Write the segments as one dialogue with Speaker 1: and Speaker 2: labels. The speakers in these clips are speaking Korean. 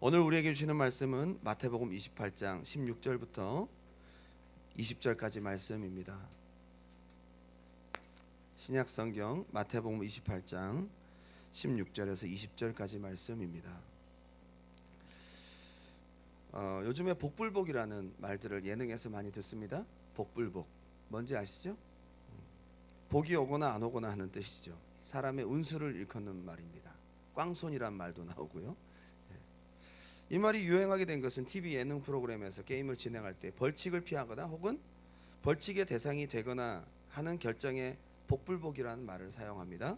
Speaker 1: 오늘 우리에게 주시는 말씀은 마태복음 28장 16절부터 20절까지 말씀입니다. 신약성경 마태복음 28장 16절에서 20절까지 말씀입니다. 요즘에 복불복이라는 말들을 예능에서 많이 듣습니다. 복불복 뭔지 아시죠? 복이 오거나 안 오거나 하는 뜻이죠. 사람의 운수를 일컫는 말입니다. 꽝손이란 말도 나오고요. 이 말이 유행하게 된 것은 TV 예능 프로그램에서 게임을 진행할 때 벌칙을 피하거나 혹은 벌칙의 대상이 되거나 하는 결정에 복불복이라는 말을 사용합니다.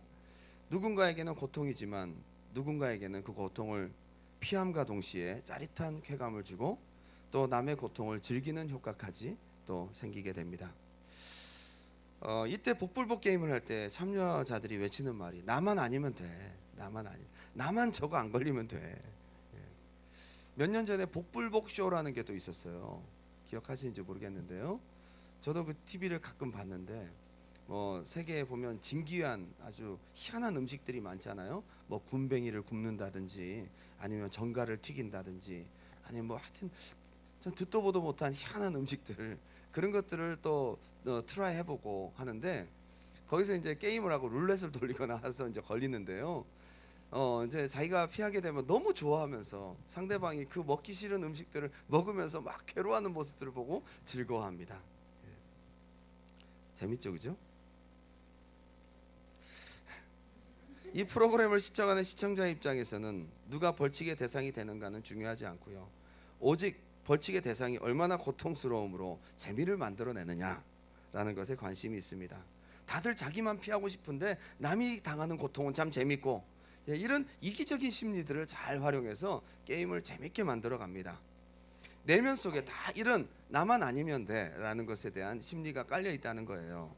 Speaker 1: 누군가에게는 고통이지만 누군가에게는 그 고통을 피함과 동시에 짜릿한 쾌감을 주고 또 남의 고통을 즐기는 효과까지 또 생기게 됩니다. 이때 복불복 게임을 할 때 참여자들이 외치는 말이 나만 아니면 돼. 나만 저거 안 걸리면 돼. 몇 년 전에 복불복 쇼라는 게 또 있었어요. 기억하시는지 모르겠는데요. 저도 그 TV를 가끔 봤는데 세계에 보면 진귀한 아주 희한한 음식들이 많잖아요. 뭐 군뱅이를 굽는다든지 아니면 전갈을 튀긴다든지 아니면 하여튼 전 듣도 보도 못한 희한한 음식들 그런 것들을 또 트라이 해보고 하는데 거기서 이제 게임을 하고 룰렛을 돌리거나 해서 이제 걸리는데요. 이제 자기가 피하게 되면 너무 좋아하면서 상대방이 그 먹기 싫은 음식들을 먹으면서 막 괴로워하는 모습들을 보고 즐거워합니다. 재밌죠, 그죠? 이 프로그램을 시청하는 시청자 입장에서는 누가 벌칙의 대상이 되는가는 중요하지 않고요. 오직 벌칙의 대상이 얼마나 고통스러움으로 재미를 만들어내느냐라는 것에 관심이 있습니다. 다들 자기만 피하고 싶은데 남이 당하는 고통은 참 재밌고 이런 이기적인 심리들을 잘 활용해서 게임을 재밌게 만들어 갑니다. 내면 속에 다 이런 나만 아니면 돼라는 것에 대한 심리가 깔려 있다는 거예요.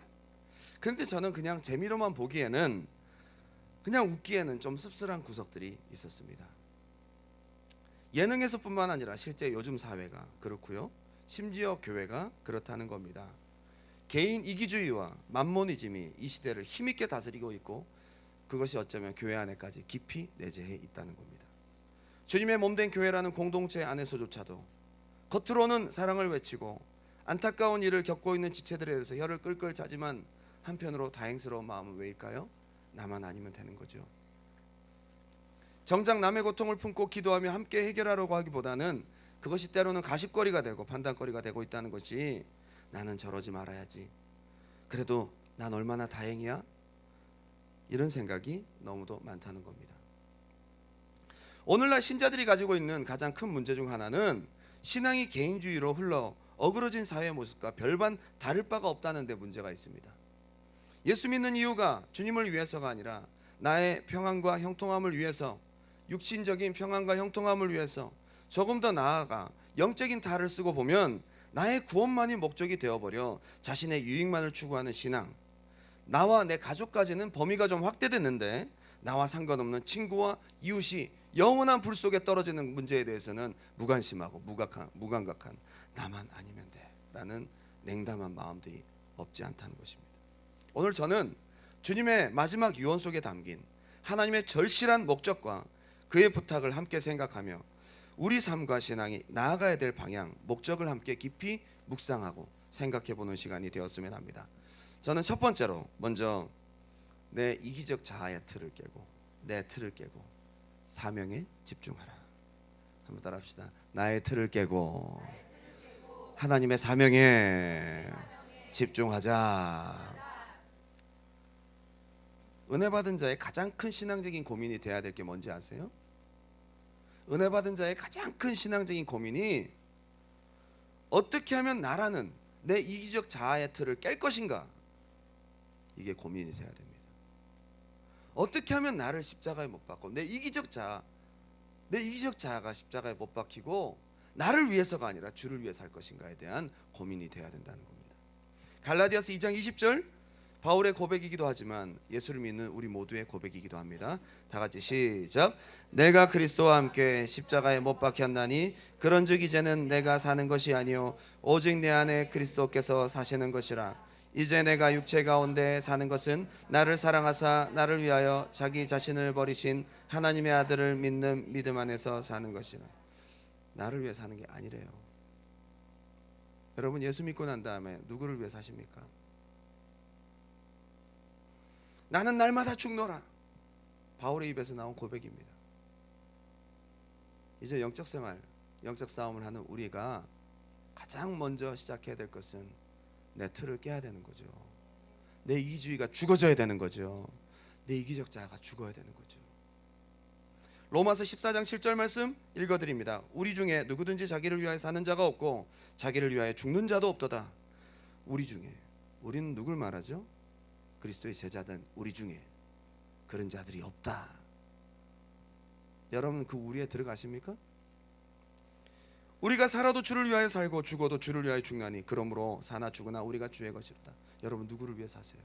Speaker 1: 그런데 저는 그냥 재미로만 보기에는 그냥 웃기에는 좀 씁쓸한 구석들이 있었습니다. 예능에서뿐만 아니라 실제 요즘 사회가 그렇고요. 심지어 교회가 그렇다는 겁니다. 개인 이기주의와 만모니즘이 이 시대를 힘있게 다스리고 있고 그것이 어쩌면 교회 안에까지 깊이 내재해 있다는 겁니다. 주님의 몸된 교회라는 공동체 안에서조차도 겉으로는 사랑을 외치고 안타까운 일을 겪고 있는 지체들에 대해서 혀를 끌끌 차지만 한편으로 다행스러운 마음은 왜일까요? 나만 아니면 되는 거죠. 정작 남의 고통을 품고 기도하며 함께 해결하려고 하기보다는 그것이 때로는 가십거리가 되고 판단거리가 되고 있다는 것이 나는 저러지 말아야지. 그래도 난 얼마나 다행이야? 이런 생각이 너무도 많다는 겁니다. 오늘날 신자들이 가지고 있는 가장 큰 문제 중 하나는 신앙이 개인주의로 흘러 어그러진 사회의 모습과 별반 다를 바가 없다는 데 문제가 있습니다. 예수 믿는 이유가 주님을 위해서가 아니라 나의 평안과 형통함을 위해서, 육신적인 평안과 형통함을 위해서, 조금 더 나아가 영적인 탈을 쓰고 보면 나의 구원만이 목적이 되어버려 자신의 유익만을 추구하는 신앙, 나와 내 가족까지는 범위가 좀 확대됐는데 나와 상관없는 친구와 이웃이 영원한 불 속에 떨어지는 문제에 대해서는 무관심하고 무감각한 나만 아니면 돼 라는 냉담한 마음들이 없지 않다는 것입니다. 오늘 저는 주님의 마지막 유언 속에 담긴 하나님의 절실한 목적과 그의 부탁을 함께 생각하며 우리 삶과 신앙이 나아가야 될 방향, 목적을 함께 깊이 묵상하고 생각해보는 시간이 되었으면 합니다. 저는 첫 번째로 먼저 내 이기적 자아의 틀을 깨고 내 틀을 깨고 사명에 집중하라. 한번 따라합시다. 나의 틀을 깨고 하나님의 사명에 집중하자. 은혜 받은 자의 가장 큰 신앙적인 고민이 돼야 될 게 뭔지 아세요? 은혜 받은 자의 가장 큰 신앙적인 고민이 어떻게 하면 나라는 내 이기적 자아의 틀을 깰 것인가? 이게 고민이 돼야 됩니다. 어떻게 하면 나를 십자가에 못 박고 내 이기적 자아가 십자가에 못 박히고 나를 위해서가 아니라 주를 위해 살 것인가에 대한 고민이 돼야 된다는 겁니다. 갈라디아서 2장 20절 바울의 고백이기도 하지만 예수를 믿는 우리 모두의 고백이기도 합니다. 다 같이 시작. 내가 그리스도와 함께 십자가에 못 박혔나니 그런즉 이제는 내가 사는 것이 아니요 오직 내 안에 그리스도께서 사시는 것이라. 이제 내가 육체 가운데 사는 것은 나를 사랑하사 나를 위하여 자기 자신을 버리신 하나님의 아들을 믿는 믿음 안에서 사는 것이라. 나를 위해 사는 게 아니래요. 여러분, 예수 믿고 난 다음에 누구를 위해 사십니까? 나는 날마다 죽노라. 바울의 입에서 나온 고백입니다. 이제 영적 생활, 영적 싸움을 하는 우리가 가장 먼저 시작해야 될 것은 내 틀을 깨야 되는 거죠. 내 이기주의가 죽어져야 되는 거죠. 내 이기적 자아가 죽어야 되는 거죠. 로마서 14장 7절 말씀 읽어드립니다. 우리 중에 누구든지 자기를 위하여 사는 자가 없고 자기를 위하여 죽는 자도 없도다. 우리 중에, 우리는 누굴 말하죠? 그리스도의 제자된 우리 중에 그런 자들이 없다. 여러분, 그 우리에 들어가십니까? 우리가 살아도 주를 위하여 살고 죽어도 주를 위하여 죽나니 그러므로 사나 죽으나 우리가 주의 것이로다. 여러분, 누구를 위해 사세요?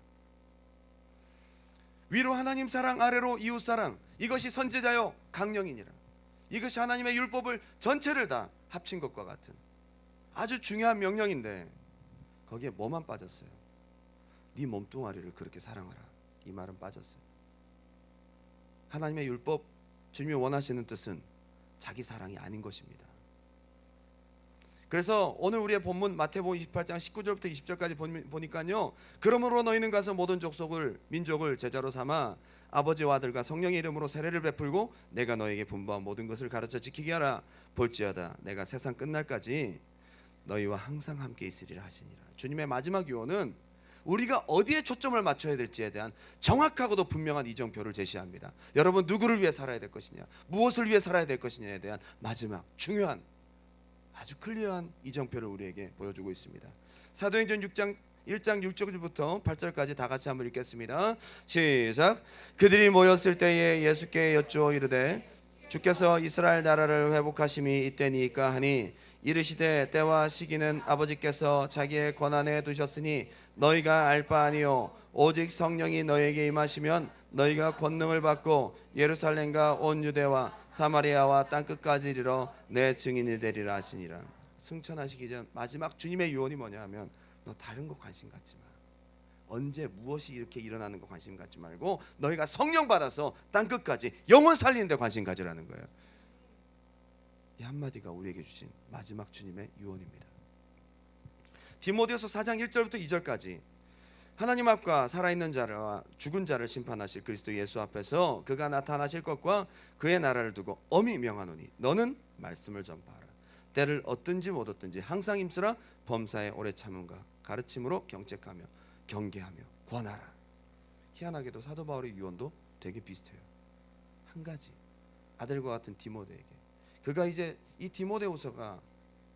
Speaker 1: 위로 하나님 사랑, 아래로 이웃 사랑, 이것이 선지자요 강령이니라. 이것이 하나님의 율법을 전체를 다 합친 것과 같은 아주 중요한 명령인데 거기에 뭐만 빠졌어요? 네 몸뚱아리를 그렇게 사랑하라. 이 말은 빠졌어요. 하나님의 율법, 주님이 원하시는 뜻은 자기 사랑이 아닌 것입니다. 그래서 오늘 우리의 본문 마태복음 28장 19절부터 20절까지 보니까요, 그러므로 너희는 가서 모든 족속을 민족을 제자로 삼아 아버지와 아들과 성령의 이름으로 세례를 베풀고 내가 너에게 분부한 모든 것을 가르쳐 지키게 하라. 볼지어다 내가 세상 끝날까지 너희와 항상 함께 있으리라 하시니라. 주님의 마지막 유언은 우리가 어디에 초점을 맞춰야 될지에 대한 정확하고도 분명한 이정표를 제시합니다. 여러분, 누구를 위해 살아야 될 것이냐, 무엇을 위해 살아야 될 것이냐에 대한 마지막 중요한 아주 클리어한 이정표를 우리에게 보여주고 있습니다. 사도행전 1장 6절부터 8절까지 다 같이 한번 읽겠습니다. 시작. 그들이 모였을 때에 예수께 여쭈어 이르되 주께서 이스라엘 나라를 회복하심이 이때니까 하니 이르시되 때와 시기는 아버지께서 자기의 권한에 두셨으니 너희가 알 바 아니요 오직 성령이 너희에게 임하시면 너희가 권능을 받고 예루살렘과 온 유대와 사마리아와 땅끝까지 이르러 내 증인이 되리라 하시니라. 승천하시기 전 마지막 주님의 유언이 뭐냐 하면 너 다른 거 관심 갖지 마. 언제 무엇이 이렇게 일어나는 거 관심 갖지 말고 너희가 성령 받아서 땅끝까지 영원 살리는 데 관심 가지라는 거예요. 이 한마디가 우리에게 주신 마지막 주님의 유언입니다. 디모데후서 4장 1절부터 2절까지 하나님 앞과 살아있는 자와 죽은 자를 심판하실 그리스도 예수 앞에서 그가 나타나실 것과 그의 나라를 두고 엄히 명하노니 너는 말씀을 전파하라. 때를 얻든지 못 얻든지 항상 힘쓰라. 범사에 오래 참음과 가르침으로 경책하며 경계하며 권하라. 희한하게도 사도 바울의 유언도 되게 비슷해요. 한 가지, 아들과 같은 디모데에게. 그가 이제 이 디모데후서가,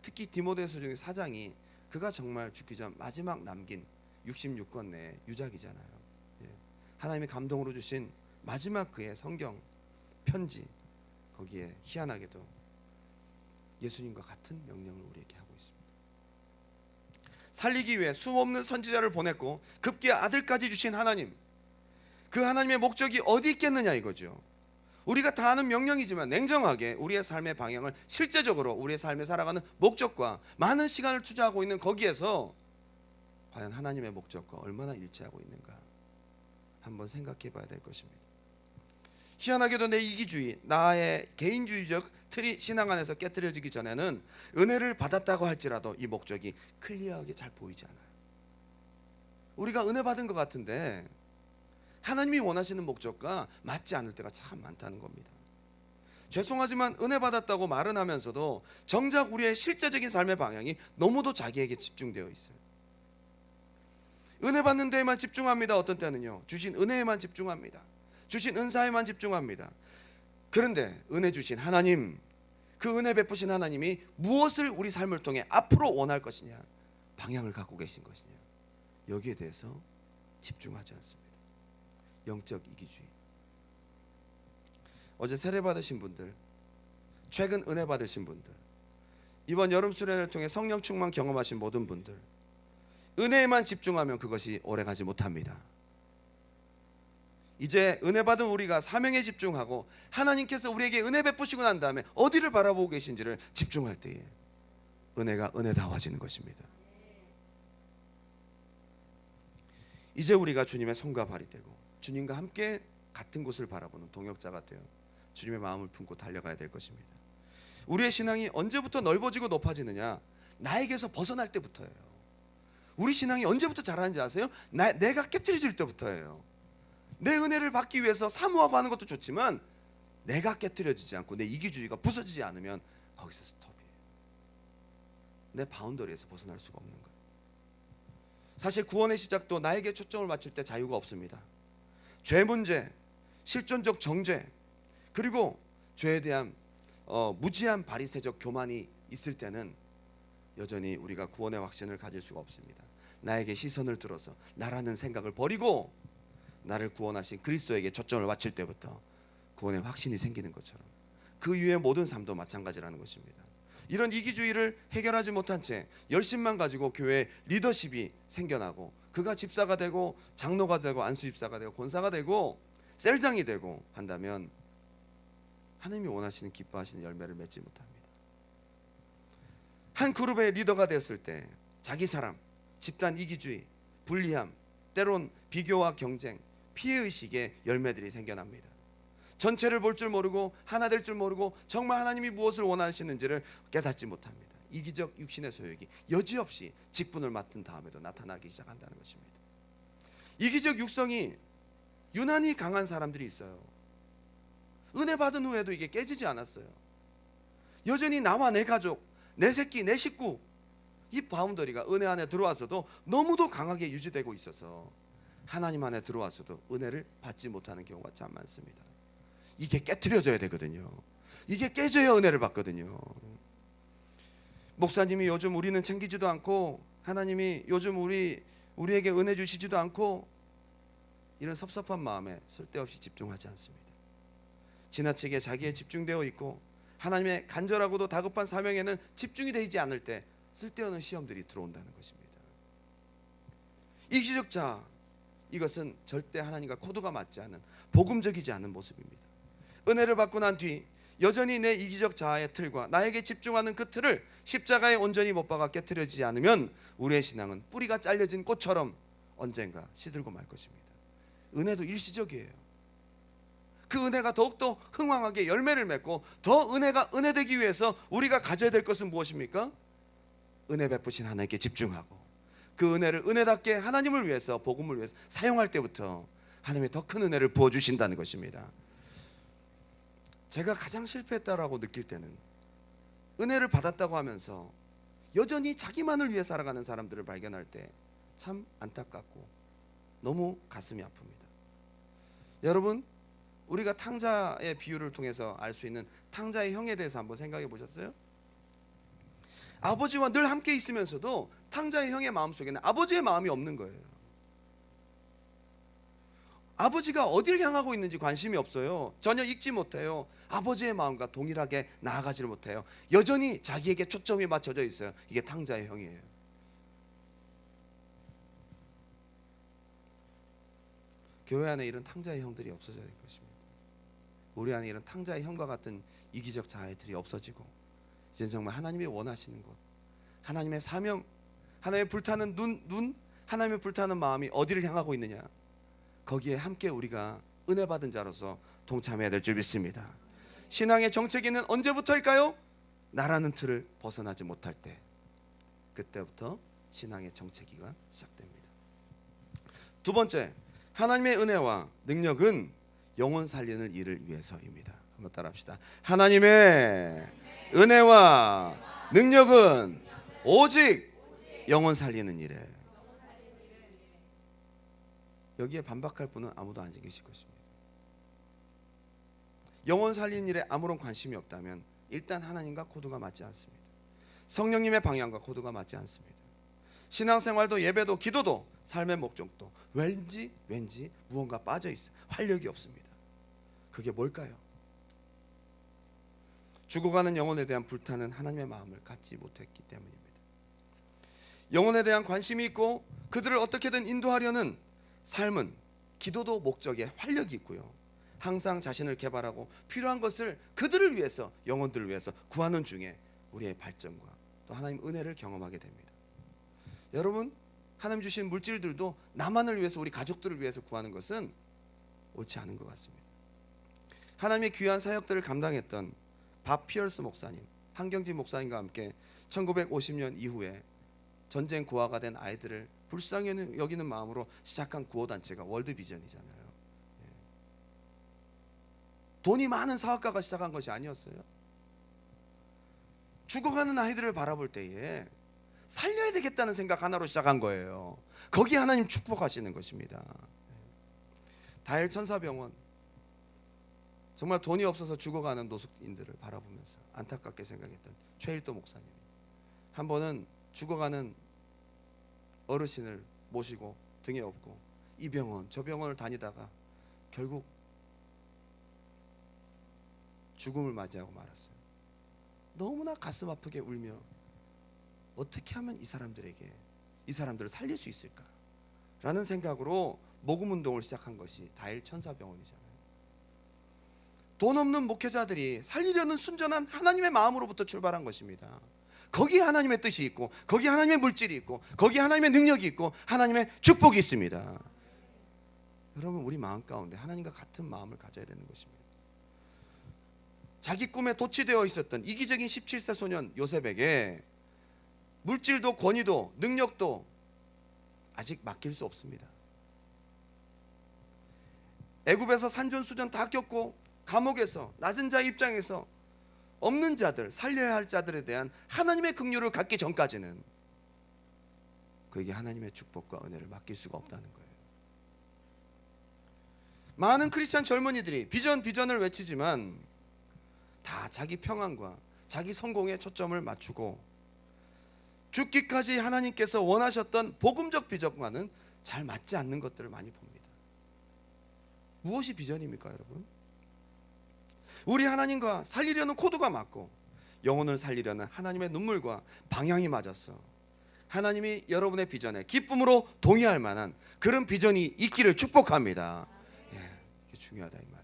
Speaker 1: 특히 디모데후서 중에 4장이 그가 정말 죽기 전 마지막 남긴 66권 내 유작이잖아요. 하나님의 감동으로 주신 마지막 그의 성경 편지, 거기에 희한하게도 예수님과 같은 명령을 우리에게 하고 있습니다. 살리기 위해 수없는 선지자를 보냈고 급기야 아들까지 주신 하나님, 그 하나님의 목적이 어디 있겠느냐 이거죠. 우리가 다 아는 명령이지만 냉정하게 우리의 삶의 방향을 실제적으로 우리의 삶에 살아가는 목적과 많은 시간을 투자하고 있는 거기에서 과연 하나님의 목적과 얼마나 일치하고 있는가 한번 생각해 봐야 될 것입니다. 희한하게도 내 이기주의, 나의 개인주의적 틀이 신앙 안에서 깨트려지기 전에는 은혜를 받았다고 할지라도 이 목적이 클리어하게 잘 보이지 않아요. 우리가 은혜 받은 것 같은데 하나님이 원하시는 목적과 맞지 않을 때가 참 많다는 겁니다. 죄송하지만 은혜 받았다고 말은 하면서도 정작 우리의 실제적인 삶의 방향이 너무도 자기에게 집중되어 있어요. 은혜 받는 데에만 집중합니다. 어떤 때는요, 주신 은혜에만 집중합니다. 주신 은사에만 집중합니다. 그런데 은혜 주신 하나님, 그 은혜 베푸신 하나님이 무엇을 우리 삶을 통해 앞으로 원할 것이냐, 방향을 갖고 계신 것이냐, 여기에 대해서 집중하지 않습니다. 영적 이기주의. 어제 세례 받으신 분들, 최근 은혜 받으신 분들, 이번 여름 수련을 통해 성령 충만 경험하신 모든 분들, 은혜에만 집중하면 그것이 오래가지 못합니다. 이제 은혜 받은 우리가 사명에 집중하고 하나님께서 우리에게 은혜 베푸시고 난 다음에 어디를 바라보고 계신지를 집중할 때에 은혜가 은혜다워지는 것입니다. 이제 우리가 주님의 손과 발이 되고 주님과 함께 같은 곳을 바라보는 동역자가 되어 주님의 마음을 품고 달려가야 될 것입니다. 우리의 신앙이 언제부터 넓어지고 높아지느냐? 나에게서 벗어날 때부터예요. 우리 신앙이 언제부터 자라는지 아세요? 내가 깨트려질 때부터예요. 내 은혜를 받기 위해서 사모하고 하는 것도 좋지만 내가 깨트려지지 않고 내 이기주의가 부서지지 않으면 거기서 스톱이에요. 내 바운더리에서 벗어날 수가 없는 거예요. 사실 구원의 시작도 나에게 초점을 맞출 때 자유가 없습니다. 죄 문제, 실존적 정죄, 그리고 죄에 대한 무지한 바리새적 교만이 있을 때는 여전히 우리가 구원의 확신을 가질 수가 없습니다. 나에게 시선을 들어서 나라는 생각을 버리고 나를 구원하신 그리스도에게 초점을 맞출 때부터 구원의 확신이 생기는 것처럼 그 이후의 모든 삶도 마찬가지라는 것입니다. 이런 이기주의를 해결하지 못한 채 열심만 가지고 교회 리더십이 생겨나고 그가 집사가 되고 장로가 되고 안수집사가 되고 권사가 되고 셀장이 되고 한다면 하나님이 원하시는 기뻐하시는 열매를 맺지 못합니다. 한 그룹의 리더가 되었을 때 자기 사람, 집단 이기주의, 불리함, 때론 비교와 경쟁, 피해의식의 열매들이 생겨납니다. 전체를 볼 줄 모르고 하나 될 줄 모르고 정말 하나님이 무엇을 원하시는지를 깨닫지 못합니다. 이기적 육신의 소욕이 여지없이 직분을 맡은 다음에도 나타나기 시작한다는 것입니다. 이기적 육성이 유난히 강한 사람들이 있어요. 은혜 받은 후에도 이게 깨지지 않았어요. 여전히 나와 내 가족, 내 새끼, 내 식구, 이 바운더리가 은혜 안에 들어와서도 너무도 강하게 유지되고 있어서 하나님 안에 들어와서도 은혜를 받지 못하는 경우가 참 많습니다. 이게 깨트려져야 되거든요. 이게 깨져야 은혜를 받거든요. 목사님이 요즘 우리는 챙기지도 않고 하나님이 요즘 우리에게 은혜 주시지도 않고 이런 섭섭한 마음에 쓸데없이 집중하지 않습니다. 지나치게 자기에 집중되어 있고 하나님의 간절하고도 다급한 사명에는 집중이 되지 않을 때 쓸데없는 시험들이 들어온다는 것입니다. 이기적 자, 이것은 절대 하나님과 코드가 맞지 않은 복음적이지 않은 모습입니다. 은혜를 받고 난 뒤 여전히 내 이기적 자아의 틀과 나에게 집중하는 그 틀을 십자가에 온전히 못 박아 깨트려지지 않으면 우리의 신앙은 뿌리가 잘려진 꽃처럼 언젠가 시들고 말 것입니다. 은혜도 일시적이에요. 그 은혜가 더욱더 흥왕하게 열매를 맺고 더 은혜가 은혜되기 위해서 우리가 가져야 될 것은 무엇입니까? 은혜 베푸신 하나님께 집중하고 그 은혜를 은혜답게 하나님을 위해서 복음을 위해서 사용할 때부터 하나님의 더 큰 은혜를 부어주신다는 것입니다. 제가 가장 실패했다라고 느낄 때는 은혜를 받았다고 하면서 여전히 자기만을 위해 살아가는 사람들을 발견할 때 참 안타깝고 너무 가슴이 아픕니다. 여러분, 우리가 탕자의 비유를 통해서 알 수 있는 탕자의 형에 대해서 한번 생각해 보셨어요? 아버지와 늘 함께 있으면서도 탕자의 형의 마음속에는 아버지의 마음이 없는 거예요. 아버지가 어디를 향하고 있는지 관심이 없어요. 전혀 읽지 못해요. 아버지의 마음과 동일하게 나아가지를 못해요. 여전히 자기에게 초점이 맞춰져 있어요. 이게 탕자의 형이에요. 교회 안에 이런 탕자의 형들이 없어져야 될 것입니다. 우리 안에 이런 탕자의 형과 같은 이기적 자아들이 없어지고 이제는 정말 하나님이 원하시는 것, 하나님의 사명, 하나님의 불타는 눈, 하나님의 불타는 마음이 어디를 향하고 있느냐, 거기에 함께 우리가 은혜 받은 자로서 동참해야 될 줄 믿습니다. 신앙의 정체기는 언제부터일까요? 나라는 틀을 벗어나지 못할 때, 그때부터 신앙의 정체기가 시작됩니다. 두 번째, 하나님의 은혜와 능력은 영혼 살리는 일을 위해서입니다. 한번 따라합시다. 하나님의 은혜와 능력은 오직 영혼 살리는 일에. 여기에 반박할 분은 아무도 안 계실 것입니다. 영혼 살리는 일에 아무런 관심이 없다면 일단 하나님과 코드가 맞지 않습니다. 성령님의 방향과 코드가 맞지 않습니다. 신앙생활도 예배도 기도도 삶의 목적도 왠지 무언가 빠져 있어요. 활력이 없습니다. 그게 뭘까요? 죽어가는 영혼에 대한 불타는 하나님의 마음을 갖지 못했기 때문입니다. 영혼에 대한 관심이 있고 그들을 어떻게든 인도하려는 삶은 기도도 목적에 활력이 있고요. 항상 자신을 개발하고 필요한 것을 그들을 위해서, 영혼들을 위해서 구하는 중에 우리의 발전과 또 하나님 은혜를 경험하게 됩니다. 여러분, 하나님 주신 물질들도 나만을 위해서, 우리 가족들을 위해서 구하는 것은 옳지 않은 것 같습니다. 하나님의 귀한 사역들을 감당했던 밥 피어스 목사님, 한경진 목사님과 함께 1950년 이후에 전쟁 고아가 된 아이들을 불쌍히 여기는 마음으로 시작한 구호단체가 월드비전이잖아요. 돈이 많은 사업가가 시작한 것이 아니었어요. 죽어가는 아이들을 바라볼 때에 살려야 되겠다는 생각 하나로 시작한 거예요. 거기에 하나님 축복하시는 것입니다. 다엘 천사병원, 정말 돈이 없어서 죽어가는 노숙인들을 바라보면서 안타깝게 생각했던 최일도 목사님, 한 번은 죽어가는 어르신을 모시고 등에 업고 이 병원 저 병원을 다니다가 결국 죽음을 맞이하고 말았어요. 너무나 가슴 아프게 울며 어떻게 하면 이 사람들을 살릴 수 있을까 라는 생각으로 모금운동을 시작한 것이 다엘 천사병원이잖아요. 돈 없는 목회자들이 살리려는 순전한 하나님의 마음으로부터 출발한 것입니다. 거기에 하나님의 뜻이 있고, 거기에 하나님의 물질이 있고, 거기에 하나님의 능력이 있고, 하나님의 축복이 있습니다. 여러분, 우리 마음 가운데 하나님과 같은 마음을 가져야 되는 것입니다. 자기 꿈에 도취되어 있었던 이기적인 17세 소년 요셉에게 물질도 권위도 능력도 아직 맡길 수 없습니다. 애굽에서 산전수전 다 겪고 감옥에서 낮은 자 입장에서 없는 자들, 살려야 할 자들에 대한 하나님의 긍휼을 갖기 전까지는 그에게 하나님의 축복과 은혜를 맡길 수가 없다는 거예요. 많은 크리스찬 젊은이들이 비전을 외치지만 다 자기 평안과 자기 성공에 초점을 맞추고 죽기까지 하나님께서 원하셨던 복음적 비전과는 잘 맞지 않는 것들을 많이 봅니다. 무엇이 비전입니까, 여러분? 우리 하나님과 살리려는 코드가 맞고 영혼을 살리려는 하나님의 눈물과 방향이 맞았어. 하나님이 여러분의 비전에 기쁨으로 동의할 만한 그런 비전이 있기를 축복합니다. 이게 중요하다 이 말이에요.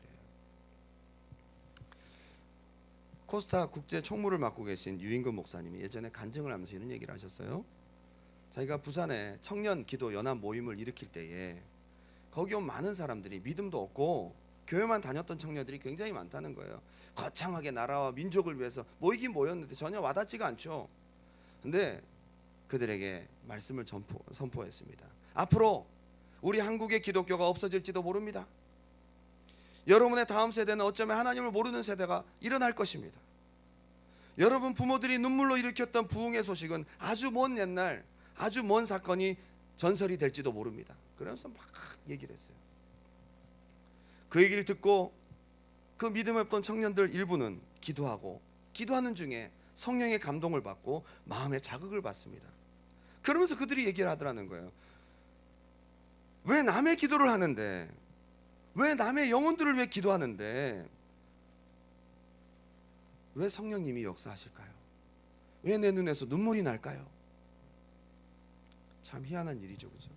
Speaker 1: 코스타 국제 총무를 맡고 계신 유인근 목사님이 예전에 간증을 하면서 이런 얘기를 하셨어요. 자기가 부산에 청년 기도 연합 모임을 일으킬 때에 거기 온 많은 사람들이 믿음도 없고 교회만 다녔던 청년들이 굉장히 많다는 거예요. 거창하게 나라와 민족을 위해서 모이긴 모였는데 전혀 와닿지가 않죠. 근데 그들에게 말씀을 선포했습니다. 앞으로 우리 한국의 기독교가 없어질지도 모릅니다. 여러분의 다음 세대는 어쩌면 하나님을 모르는 세대가 일어날 것입니다. 여러분 부모들이 눈물로 일으켰던 부흥의 소식은 아주 먼 옛날, 아주 먼 사건이 전설이 될지도 모릅니다. 그러면서 막 얘기를 했어요. 그 얘기를 듣고 그 믿음을 없던 청년들 일부는 기도하고 기도하는 중에 성령의 감동을 받고 마음의 자극을 받습니다. 그러면서 그들이 얘기를 하더라는 거예요. 왜 남의 기도를 하는데, 왜 남의 영혼들을 위해 기도하는데 왜 성령님이 역사하실까요? 왜 내 눈에서 눈물이 날까요? 참 희한한 일이죠, 그죠?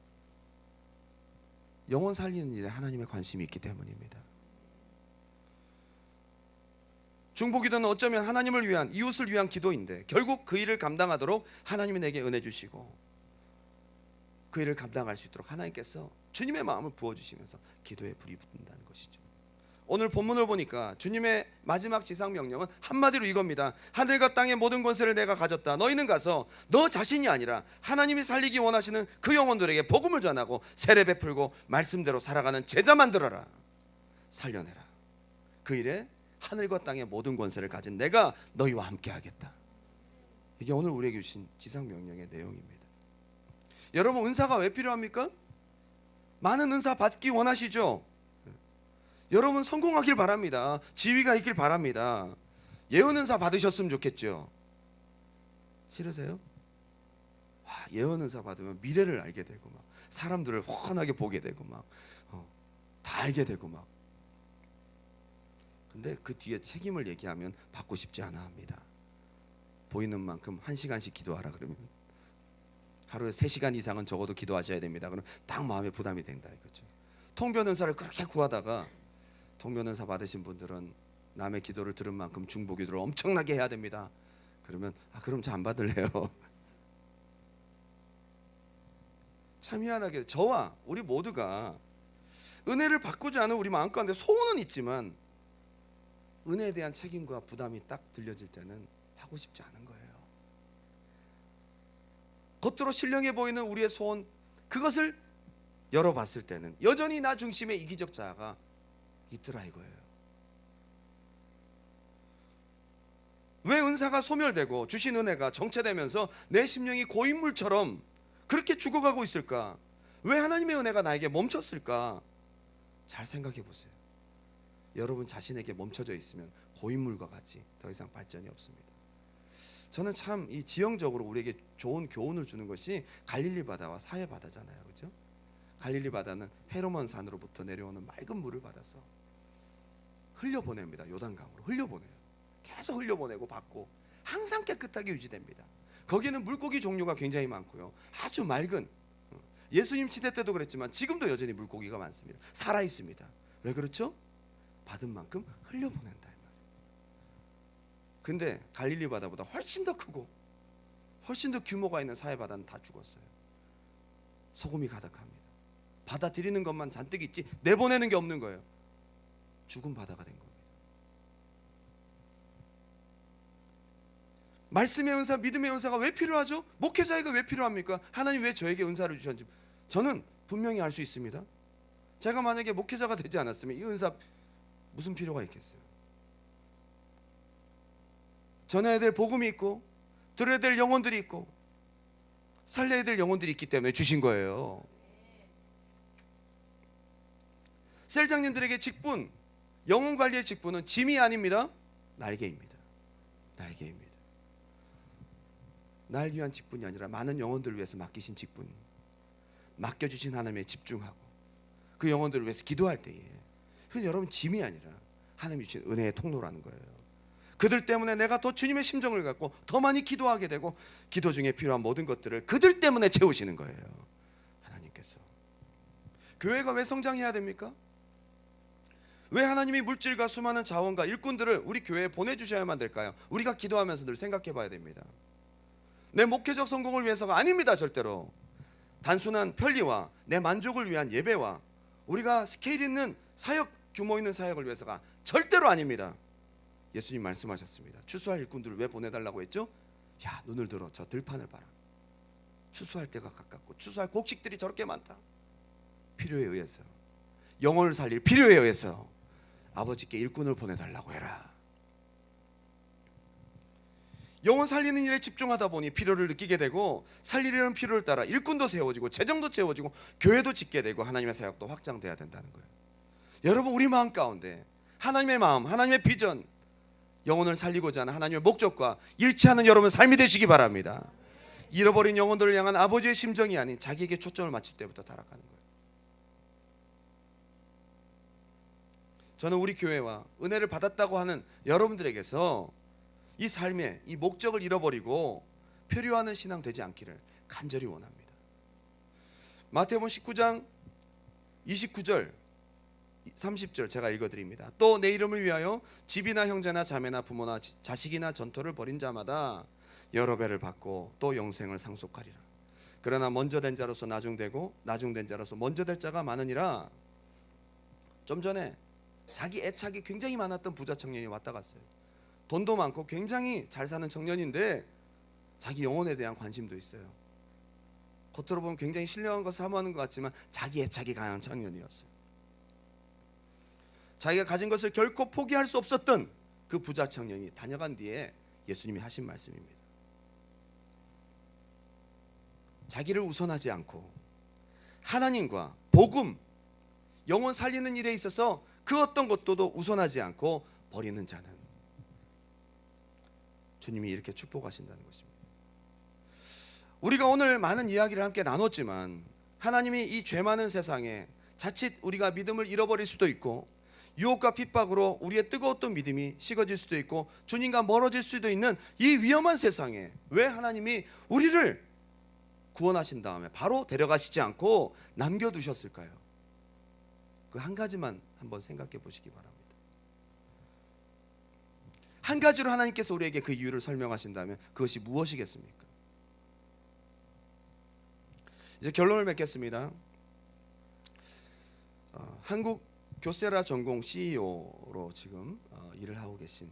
Speaker 1: 영혼 살리는 일에 하나님의 관심이 있기 때문입니다. 중보기도는 어쩌면 하나님을 위한, 이웃을 위한 기도인데 결국 그 일을 감당하도록 하나님이 내게 은혜 주시고 그 일을 감당할 수 있도록 하나님께서 주님의 마음을 부어주시면서 기도에 불이 붙는다는 것이죠. 오늘 본문을 보니까 주님의 마지막 지상 명령은 한마디로 이겁니다. 하늘과 땅의 모든 권세를 내가 가졌다. 너희는 가서 너 자신이 아니라 하나님이 살리기 원하시는 그 영혼들에게 복음을 전하고 세례 베풀고 말씀대로 살아가는 제자 만들어라. 살려내라. 그 일에 하늘과 땅의 모든 권세를 가진 내가 너희와 함께 하겠다. 이게 오늘 우리에게 주신 지상 명령의 내용입니다. 여러분, 은사가 왜 필요합니까? 많은 은사 받기 원하시죠? 여러분 성공하길 바랍니다. 지위가 있길 바랍니다. 예언 은사 받으셨으면 좋겠죠. 싫으세요? 예언 은사 받으면 미래를 알게 되고 막 사람들을 훤하게 보게 되고 막 다 알게 되고 막. 근데 그 뒤에 책임을 얘기하면 받고 싶지 않아 합니다. 보이는 만큼 1시간씩 기도하라 그러면 하루에 3시간 이상은 적어도 기도하셔야 됩니다. 그럼 딱 마음에 부담이 된다 이거죠. 통변 은사를 그렇게 구하다가 통변 은사 받으신 분들은 남의 기도를 들은 만큼 중보 기도를 엄청나게 해야 됩니다. 그러면 그럼 저 안 받을래요. 참 희한하게 저와 우리 모두가 은혜를 받고자 하는 우리 마음 가운데 소원은 있지만 은혜에 대한 책임과 부담이 딱 들려질 때는 하고 싶지 않은 거예요. 겉으로 신령해 보이는 우리의 소원, 그것을 열어봤을 때는 여전히 나 중심의 이기적 자아가 있더라 이거예요. 왜 은사가 소멸되고 주신 은혜가 정체되면서 내 심령이 고인물처럼 그렇게 죽어가고 있을까? 왜 하나님의 은혜가 나에게 멈췄을까? 잘 생각해 보세요. 여러분 자신에게 멈춰져 있으면 고인물과 같이 더 이상 발전이 없습니다. 저는 참 이 지형적으로 우리에게 좋은 교훈을 주는 것이 갈릴리 바다와 사해 바다잖아요, 그렇죠? 갈릴리 바다는 헤르몬 산으로부터 내려오는 맑은 물을 받아서 흘려보냅니다. 요단강으로 흘려보내요. 계속 흘려보내고 받고 항상 깨끗하게 유지됩니다. 거기는 물고기 종류가 굉장히 많고요. 아주 맑은, 예수님 시대 때도 그랬지만 지금도 여전히 물고기가 많습니다. 살아 있습니다. 왜 그렇죠? 받은 만큼 흘려보낸다 이 말이에요. 근데 갈릴리 바다보다 훨씬 더 크고 훨씬 더 규모가 있는 사해 바다는 다 죽었어요. 소금이 가득합니다. 받아들이는 것만 잔뜩 있지 내보내는 게 없는 거예요. 죽은 바다가 된 겁니다. 말씀의 은사, 믿음의 은사가 왜 필요하죠? 목회자에게 왜 필요합니까? 하나님 왜 저에게 은사를 주셨는지 저는 분명히 알 수 있습니다. 제가 만약에 목회자가 되지 않았으면 이 은사 무슨 필요가 있겠어요? 전해야 될 복음이 있고 들어야 될 영혼들이 있고 살려야 될 영혼들이 있기 때문에 주신 거예요. 셀장님들에게 직분, 영혼 관리의 직분은 짐이 아닙니다. 날개입니다. 날개입니다. 날 위한 직분이 아니라 많은 영혼들을 위해서 맡기신 직분, 맡겨주신 하나님에 집중하고 그 영혼들을 위해서 기도할 때에 그건 여러분 짐이 아니라 하나님이 주신 은혜의 통로라는 거예요. 그들 때문에 내가 더 주님의 심정을 갖고 더 많이 기도하게 되고 기도 중에 필요한 모든 것들을 그들 때문에 채우시는 거예요. 하나님께서. 교회가 왜 성장해야 됩니까? 왜 하나님이 물질과 수많은 자원과 일꾼들을 우리 교회에 보내주셔야만 될까요? 우리가 기도하면서 늘 생각해 봐야 됩니다. 내 목회적 성공을 위해서가 아닙니다. 절대로. 단순한 편리와 내 만족을 위한 예배와 우리가 스케일 있는 사역, 규모 있는 사역을 위해서가 절대로 아닙니다. 예수님 말씀하셨습니다. 추수할 일꾼들을 왜 보내달라고 했죠? 야, 눈을 들어 저 들판을 봐라. 추수할 때가 가깝고 추수할 곡식들이 저렇게 많다. 필요에 의해서, 영혼을 살릴 필요에 의해서 아버지께 일꾼을 보내달라고 해라. 영혼 살리는 일에 집중하다 보니 필요를 느끼게 되고 살리려는 필요를 따라 일꾼도 세워지고 재정도 채워지고 교회도 짓게 되고 하나님의 사역도 확장돼야 된다는 거예요. 여러분, 우리 마음 가운데 하나님의 마음, 하나님의 비전, 영혼을 살리고자 하는 하나님의 목적과 일치하는 여러분 삶이 되시기 바랍니다. 잃어버린 영혼들을 향한 아버지의 심정이 아닌 자기에게 초점을 맞출 때부터 타락하는 거예요. 저는 우리 교회와 은혜를 받았다고 하는 여러분들에게서 이 삶의 이 목적을 잃어버리고 표류하는 신앙 되지 않기를 간절히 원합니다. 마태복음 19장 29절 30절 제가 읽어드립니다. 또 내 이름을 위하여 집이나 형제나 자매나 부모나 자식이나 전토를 벌인 자마다 여러 배를 받고 또 영생을 상속하리라. 그러나 먼저 된 자로서 나중되고 나중된 자로서 먼저 될 자가 많으니라. 좀 전에 자기 애착이 굉장히 많았던 부자 청년이 왔다 갔어요. 돈도 많고 굉장히 잘 사는 청년인데 자기 영혼에 대한 관심도 있어요. 겉으로 보면 굉장히 신령한 것을 사모하는 것 같지만 자기 애착이 강한 청년이었어요. 자기가 가진 것을 결코 포기할 수 없었던 그 부자 청년이 다녀간 뒤에 예수님이 하신 말씀입니다. 자기를 우선하지 않고 하나님과 복음, 영혼 살리는 일에 있어서 그 어떤 것도 우선하지 않고 버리는 자는, 주님이 이렇게 축복하신다는 것입니다. 우리가 오늘 많은 이야기를 함께 나눴지만 하나님이 이 죄 많은 세상에 자칫 우리가 믿음을 잃어버릴 수도 있고 유혹과 핍박으로 우리의 뜨거웠던 믿음이 식어질 수도 있고 주님과 멀어질 수도 있는 이 위험한 세상에 왜 하나님이 우리를 구원하신 다음에 바로 데려가시지 않고 남겨두셨을까요? 그 한 가지만 한번 생각해 보시기 바랍니다. 한 가지로 하나님께서 우리에게 그 이유를 설명하신다면 그것이 무엇이겠습니까? 이제 결론을 맺겠습니다. 한국 교세라 전공 CEO로 지금 일을 하고 계신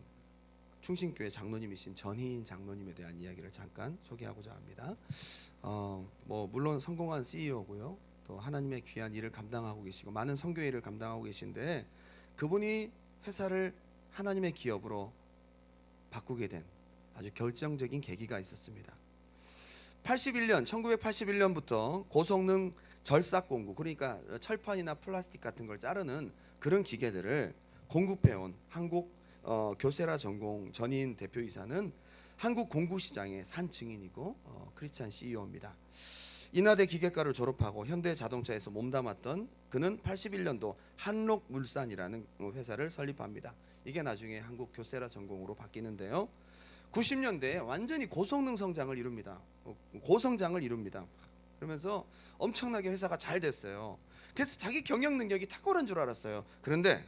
Speaker 1: 충신교회 장로님이신 전희인 장로님에 대한 이야기를 잠깐 소개하고자 합니다. 뭐 물론 성공한 CEO고요. 또 하나님의 귀한 일을 감당하고 계시고 많은 선교 일을 감당하고 계신데 그분이 회사를 하나님의 기업으로 바꾸게 된 아주 결정적인 계기가 있었습니다. 1981년부터 고성능 절삭 공구, 그러니까 철판이나 플라스틱 같은 걸 자르는 그런 기계들을 공급해온 한국 교세라 전공 전인 대표이사는 한국 공구 시장의 산 증인이고 크리스찬 CEO입니다. 인하대 기계과를 졸업하고 현대자동차에서 몸담았던 그는 81년도 한록물산이라는 회사를 설립합니다. 이게 나중에 한국 교세라 전공으로 바뀌는데요. 90년대에 완전히 고성능 성장을 이룹니다. 고성장을 이룹니다. 그러면서 엄청나게 회사가 잘 됐어요. 그래서 자기 경영 능력이 탁월한 줄 알았어요. 그런데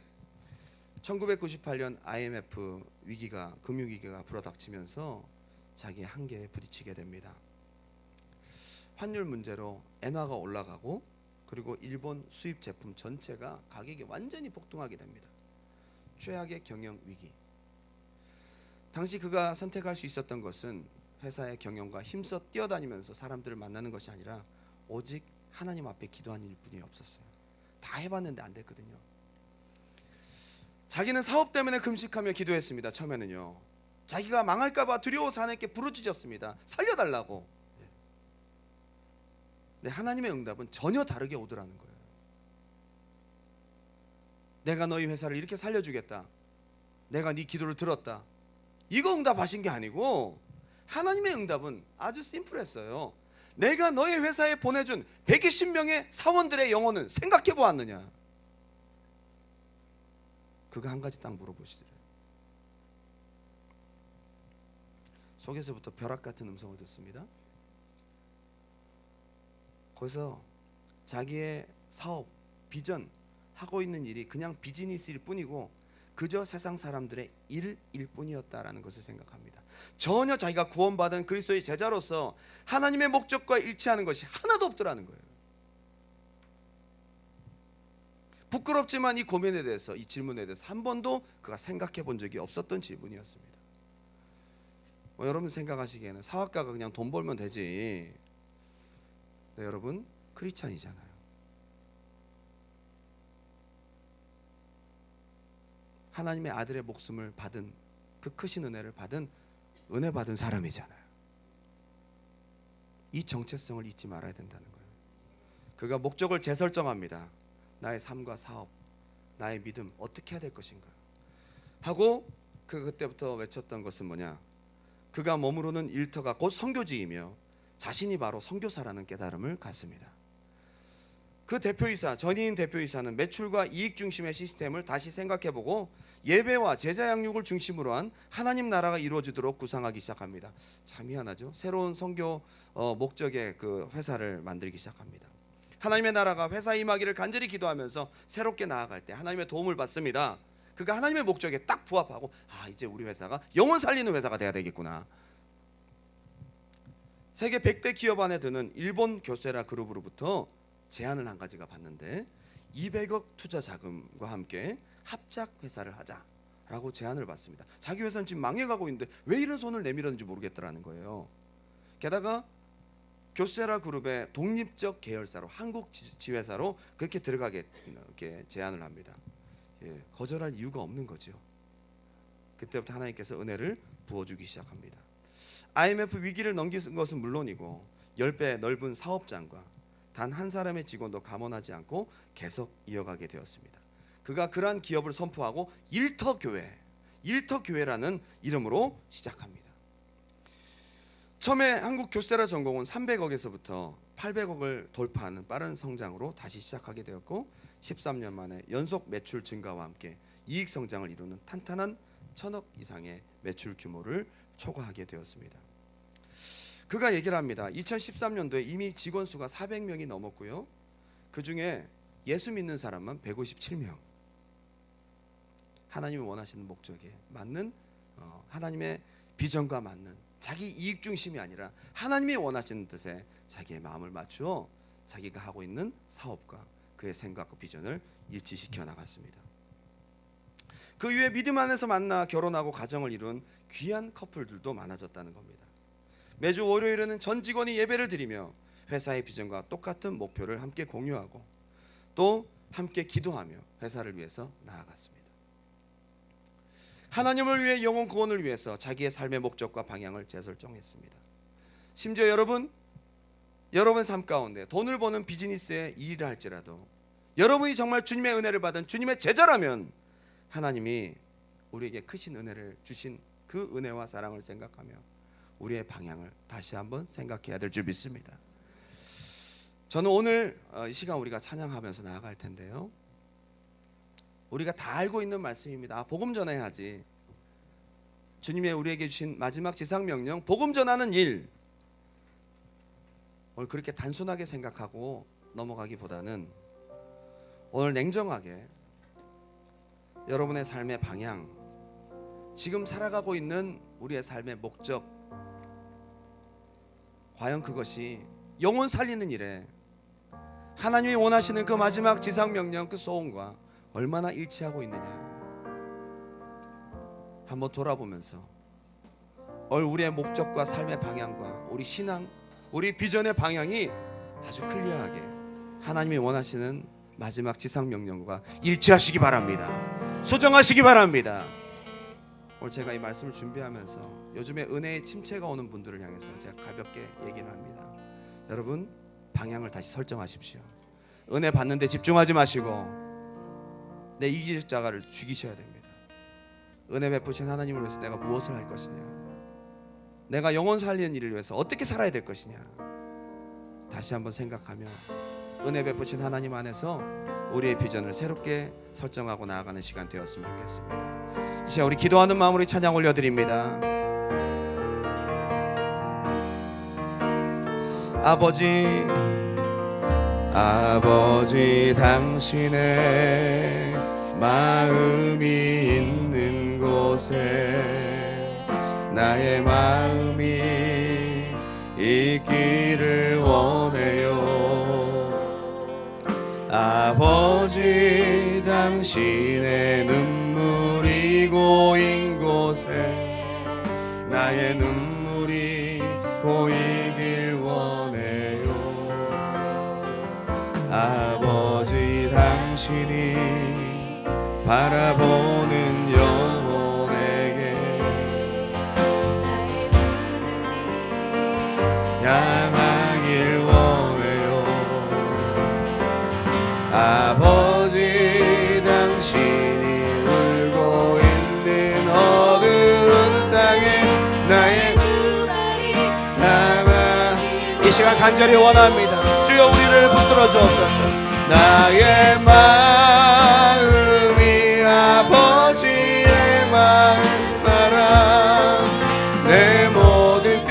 Speaker 1: 1998년 IMF 위기가 금융위기가 불어닥치면서 자기의 한계에 부딪히게 됩니다. 환율 문제로 엔화가 올라가고 그리고 일본 수입 제품 전체가 가격이 완전히 폭등하게 됩니다. 최악의 경영 위기. 당시 그가 선택할 수 있었던 것은 회사의 경영과 힘써 뛰어다니면서 사람들을 만나는 것이 아니라 오직 하나님 앞에 기도하는 일뿐이 없었어요. 다 해봤는데 안 됐거든요. 자기는 사업 때문에 금식하며 기도했습니다. 처음에는요. 자기가 망할까봐 두려워서 하나님께 부르짖었습니다. 살려달라고. 근데 하나님의 응답은 전혀 다르게 오더라는 거예요. 내가 너희 회사를 이렇게 살려주겠다. 내가 네 기도를 들었다. 이거 응답하신 게 아니고 하나님의 응답은 아주 심플했어요. 내가 너희 회사에 보내준 120명의 사원들의 영혼은 생각해 보았느냐. 그거 한 가지 딱 물어보시더래요. 속에서부터 벼락 같은 음성을 듣습니다. 거기서 자기의 사업, 비전, 하고 있는 일이 그냥 비즈니스일 뿐이고 그저 세상 사람들의 일일 뿐이었다라는 것을 생각합니다. 전혀 자기가 구원받은 그리스도의 제자로서 하나님의 목적과 일치하는 것이 하나도 없더라는 거예요. 부끄럽지만 이 고민에 대해서, 이 질문에 대해서 한 번도 그가 생각해 본 적이 없었던 질문이었습니다. 여러분 생각하시기에는 사업가가 그냥 돈 벌면 되지. 네, 여러분 크리스찬이잖아요. 하나님의 아들의 목숨을 받은, 그 크신 은혜를 받은, 은혜 받은 사람이잖아요. 이 정체성을 잊지 말아야 된다는 거예요. 그가 목적을 재설정합니다. 나의 삶과 사업, 나의 믿음 어떻게 해야 될 것인가 하고 그때부터 외쳤던 것은 뭐냐? 그가 머무르는 일터가 곧 선교지이며 자신이 바로 선교사라는 깨달음을 갖습니다. 그 대표이사, 전희인 대표이사는 매출과 이익 중심의 시스템을 다시 생각해보고 예배와 제자 양육을 중심으로 한 하나님 나라가 이루어지도록 구상하기 시작합니다. 참 희한하죠. 새로운 선교 목적의 그 회사를 만들기 시작합니다. 하나님의 나라가 회사 임하기를 간절히 기도하면서 새롭게 나아갈 때 하나님의 도움을 받습니다. 그가 하나님의 목적에 딱 부합하고 이제 우리 회사가 영혼 살리는 회사가 돼야 되겠구나. 세계 100대 기업 안에 드는 일본 교세라 그룹으로부터 제안을 한 가지가 받는데 200억 투자 자금과 함께 합작 회사를 하자라고 제안을 받습니다. 자기 회사는 지금 망해가고 있는데 왜 이런 손을 내밀었는지 모르겠다라는 거예요. 게다가 교세라 그룹의 독립적 계열사로, 한국 지회사로 그렇게 들어가게 이렇게 제안을 합니다. 거절할 이유가 없는 거죠. 그때부터 하나님께서 은혜를 부어주기 시작합니다. IMF 위기를 넘긴 것은 물론이고 10배 넓은 사업장과 단 한 사람의 직원도 감원하지 않고 계속 이어가게 되었습니다. 그가 그러한 기업을 선포하고 일터교회라는 이름으로 시작합니다. 처음에 한국 교세라 전공은 300억에서부터 800억을 돌파하는 빠른 성장으로 다시 시작하게 되었고 13년 만에 연속 매출 증가와 함께 이익 성장을 이루는 탄탄한 1000억 이상의 매출 규모를 초과하게 되었습니다. 그가 얘기를 합니다. 2013년도에 이미 직원 수가 400명이 넘었고요. 그 중에 예수 믿는 사람만 157명. 하나님이 원하시는 목적에 맞는 하나님의 비전과 맞는 자기 이익 중심이 아니라 하나님이 원하시는 뜻에 자기의 마음을 맞추어 자기가 하고 있는 사업과 그의 생각과 비전을 일치시켜 나갔습니다. 그 이후에 믿음 안에서 만나 결혼하고 가정을 이룬 귀한 커플들도 많아졌다는 겁니다. 매주 월요일에는 전 직원이 예배를 드리며 회사의 비전과 똑같은 목표를 함께 공유하고 또 함께 기도하며 회사를 위해서 나아갔습니다. 하나님을 위해 영혼 구원을 위해서 자기의 삶의 목적과 방향을 재설정했습니다. 심지어 여러분 삶 가운데 돈을 버는 비즈니스에 일을 할지라도 여러분이 정말 주님의 은혜를 받은 주님의 제자라면 하나님이 우리에게 크신 은혜를 주신 그 은혜와 사랑을 생각하며 우리의 방향을 다시 한번 생각해야 될 줄 믿습니다. 저는 오늘 이 시간 우리가 찬양하면서 나아갈 텐데요, 우리가 다 알고 있는 말씀입니다. 복음 전해야지. 주님의 우리에게 주신 마지막 지상명령, 복음 전하는 일. 오늘 그렇게 단순하게 생각하고 넘어가기보다는 오늘 냉정하게 여러분의 삶의 방향, 지금 살아가고 있는 우리의 삶의 목적, 과연 그것이 영혼 살리는 일에 하나님이 원하시는 그 마지막 지상명령, 그 소원과 얼마나 일치하고 있느냐 한번 돌아보면서 오늘 우리의 목적과 삶의 방향과 우리 신앙, 우리 비전의 방향이 아주 클리어하게 하나님이 원하시는 마지막 지상명령과 일치하시기 바랍니다. 수정하시기 바랍니다. 오늘 제가 이 말씀을 준비하면서 요즘에 은혜의 침체가 오는 분들을 향해서 제가 가볍게 얘기를 합니다. 여러분, 방향을 다시 설정하십시오. 은혜 받는 데 집중하지 마시고 내 이기자가를 죽이셔야 됩니다. 은혜 베푸신 하나님을 위해서 내가 무엇을 할 것이냐, 내가 영혼 살리는 일을 위해서 어떻게 살아야 될 것이냐, 다시 한번 생각하며 은혜 베푸신 하나님 안에서 우리의 비전을 새롭게 설정하고 나아가는 시간 되었으면 좋겠습니다. 이제 우리 기도하는 마음으로 찬양 올려드립니다. 아버지 당신의 마음이 있는 곳에 나의 마음이 있기를 원해요. 아버지 당신의 눈물이 고인 곳에 나의 눈물이 고이길 원해요. 아버지 당신이 바라보는 영혼에게 향하길 원해요. 아버지 당신이 울고 있는 어두운 땅에 나의 눈물이 향하길. 이 시간 간절히 원합니다. 주여 우리를 붙들어 주옵소서. 나의 마음이 아버지의 마음 알아. 내 모든 뜻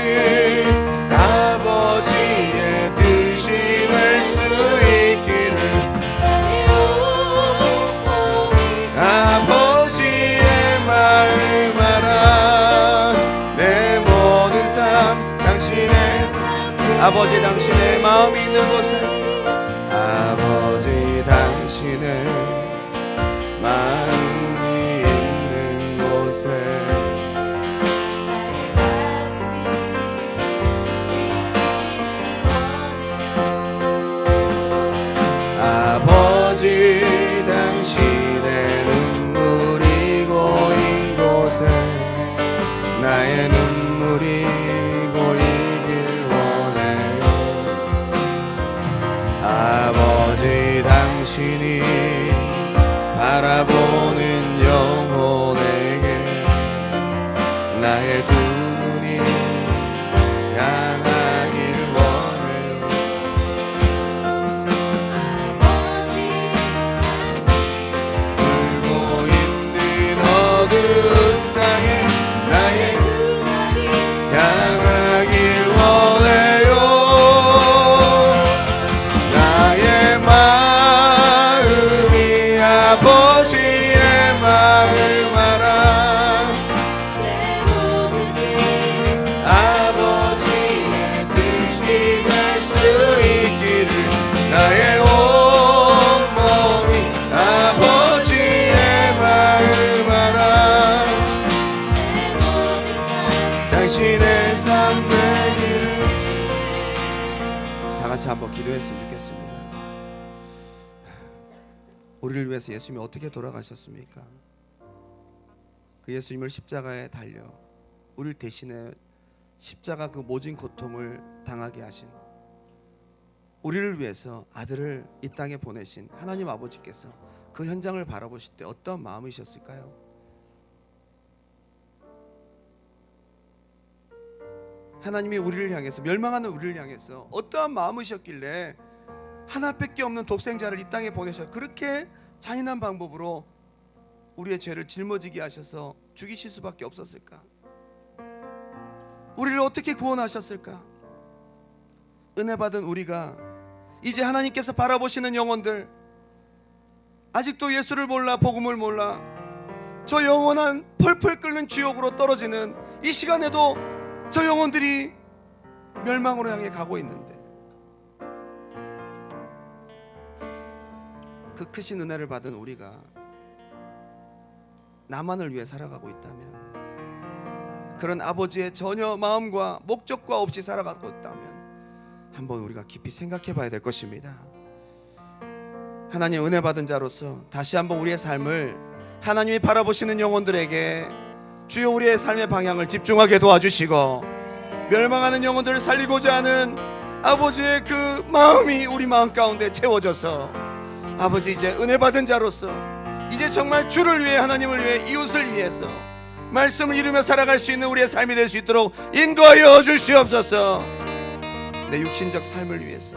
Speaker 1: 아버지의 뜻임을 수 있기를. 아버지의 마음 알아. 내 모든 삶 당신의 삶. 아버지 당신의 마음이 있는 곳에 아버지 당신의 마음이 있는 곳에 아버지 당신의 눈물이 고인 곳에 나의 눈물이 고이길 원해요. 아버지 당신이 바라보는 영혼에게 나의 두 눈이 향하길 원해요. 울고 있는 어두운 땅에 나의 눈이 향하길 원해요. 나의 마음이 아버지의 마음 알아. 아버지의
Speaker 2: 참 되기를.
Speaker 1: 다 같이 한번 기도했으면 좋겠습니다. 우리를 위해서 예수님이 어떻게 돌아가셨습니까? 그 예수님을 십자가에 달려 우리를 대신해 십자가 그 모진 고통을 당하게 하신, 우리를 위해서 아들을 이 땅에 보내신 하나님 아버지께서 그 현장을 바라보실 때 어떤 마음이셨을까요? 하나님이 우리를 향해서, 멸망하는 우리를 향해서 어떠한 마음이셨길래 하나밖에 없는 독생자를 이 땅에 보내셔 그렇게 잔인한 방법으로 우리의 죄를 짊어지게 하셔서 죽이실 수밖에 없었을까? 우리를 어떻게 구원하셨을까? 은혜 받은 우리가 이제 하나님께서 바라보시는 영혼들, 아직도 예수를 몰라 복음을 몰라 저 영원한 펄펄 끓는 지옥으로 떨어지는 이 시간에도 저 영혼들이 멸망으로 향해 가고 있는데, 그 크신 은혜를 받은 우리가 나만을 위해 살아가고 있다면, 그런 아버지의 전혀 마음과 목적과 없이 살아가고 있다면 한번 우리가 깊이 생각해 봐야 될 것입니다. 하나님 은혜 받은 자로서 다시 한번 우리의 삶을 하나님이 바라보시는 영혼들에게 주여 우리의 삶의 방향을 집중하게 도와주시고, 멸망하는 영혼들을 살리고자 하는 아버지의 그 마음이 우리 마음 가운데 채워져서, 아버지 이제 은혜 받은 자로서 이제 정말 주를 위해, 하나님을 위해, 이웃을 위해서 말씀을 이루며 살아갈 수 있는 우리의 삶이 될 수 있도록 인도하여 주시옵소서. 내 육신적 삶을 위해서,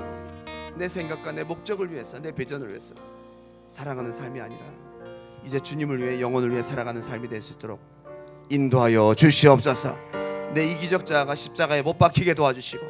Speaker 1: 내 생각과 내 목적을 위해서, 내 비전을 위해서 살아가는 삶이 아니라 이제 주님을 위해, 영혼을 위해 살아가는 삶이 될 수 있도록 인도하여 주시옵소서. 내 이기적 자아가 십자가에 못 박히게 도와주시고,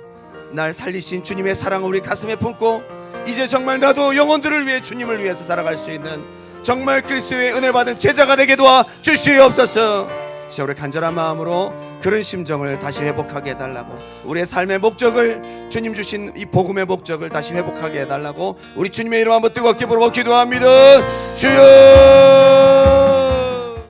Speaker 1: 날 살리신 주님의 사랑을 우리 가슴에 품고 이제 정말 나도 영혼들을 위해, 주님을 위해서 살아갈 수 있는 정말 그리스도의 은혜 받은 제자가 되게 도와주시옵소서. 진짜 우리 간절한 마음으로 그런 심정을 다시 회복하게 해달라고, 우리의 삶의 목적을, 주님 주신 이 복음의 목적을 다시 회복하게 해달라고 우리 주님의 이름 한번 뜨겁게 부르고 기도합니다. 주여